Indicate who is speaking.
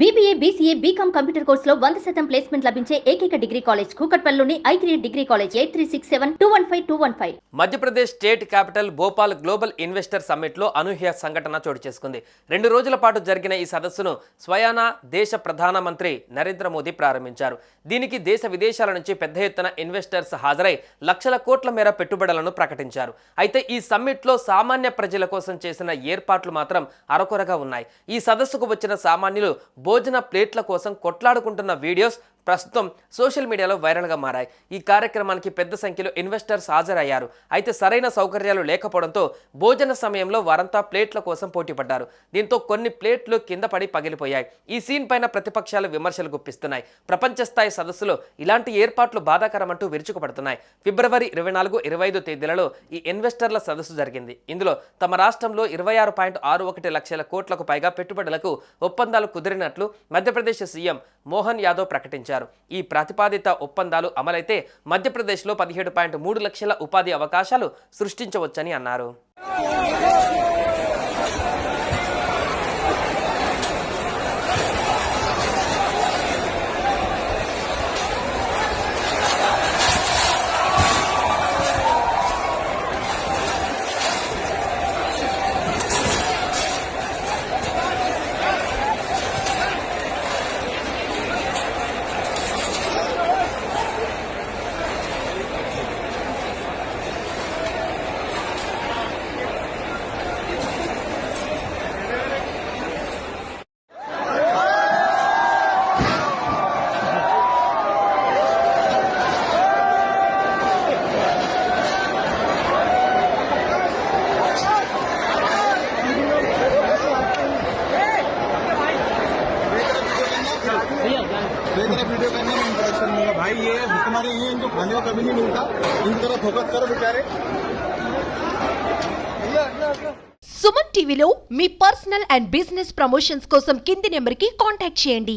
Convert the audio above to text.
Speaker 1: BBA, BCA, BCom computer కోర్సులో 100% placement లభించే ఏకైక డిగ్రీ కాలేజ్ కూకట్పల్లిలోని I3 degree college 8367215215.
Speaker 2: Madhya Pradesh state capital Bhopal global investor సమ్మిట్లో అనూహ్య సంఘటన చోటు చేసుకుంది. 2 రోజుల పాటు జరిగిన ఈ సదస్సును స్వయానా దేశ ప్రధానమంత్రి నరేంద్ర మోదీ ప్రారంభించారు. దీనికి దేశ విదేశాల నుంచి పెద్ద ఎత్తున ఇన్వెస్టర్స్ హాజరై లక్షల కోట్ల మేర పెట్టుబడులను ప్రకటించారు. అయితే ఈ సమ్మిట్లో సామాన్య ప్రజల కోసం చేసిన ఏర్పాట్లు మాత్రం అరకొరగా ఉన్నాయి. ఈ సదస్సుకు వచ్చిన సామాన్యులు భోజన ప్లేట్ల కోసం కొట్లాడుకుంటున్న వీడియోస్ ప్రస్తుతం సోషల్ మీడియాలో వైరల్గా మారాయి. ఈ కార్యక్రమానికి పెద్ద సంఖ్యలో ఇన్వెస్టర్స్ హాజరయ్యారు. అయితే సరైన సౌకర్యాలు లేకపోవడంతో భోజన సమయంలో వారంతా ప్లేట్ల కోసం పోటీపడ్డారు. దీంతో కొన్ని ప్లేట్లు కింద పడి పగిలిపోయాయి. ఈ సీన్ పైన ప్రతిపక్షాలు విమర్శలు గుప్పిస్తున్నాయి. ప్రపంచ స్థాయి సదస్సులో ఇలాంటి ఏర్పాట్లు బాధాకరమంటూ విరుచుకుపడుతున్నాయి. ఫిబ్రవరి 24, 25 తేదీలలో ఈ ఇన్వెస్టర్ల సదస్సు జరిగింది. ఇందులో తమ రాష్ట్రంలో 26.61 లక్షల కోట్లకు పైగా పెట్టుబడులకు ఒప్పందాలు కుదిరినట్లు మధ్యప్రదేశ్ సీఎం మోహన్ యాదవ్ ప్రకటించారు. ఈ ప్రతిపాదిత ఒప్పందాలు అమలైతే మధ్యప్రదేశ్లో 17.3 లక్షల ఉపాధి అవకాశాలు సృష్టించవచ్చని అన్నారు.
Speaker 3: वीडियो करने में इंटरेक्शन नहीं है भाई। ये हमारे ये इनको खाने को कभी नहीं मिलता, इनकी तरफ फोकस करो बेचारे।
Speaker 4: సుమన్ టీవీలో మీ పర్సనల్ అండ్ బిజినెస్ ప్రమోషన్స్ కోసం కింది నెంబర్కి కాంటాక్ట్ చేయండి.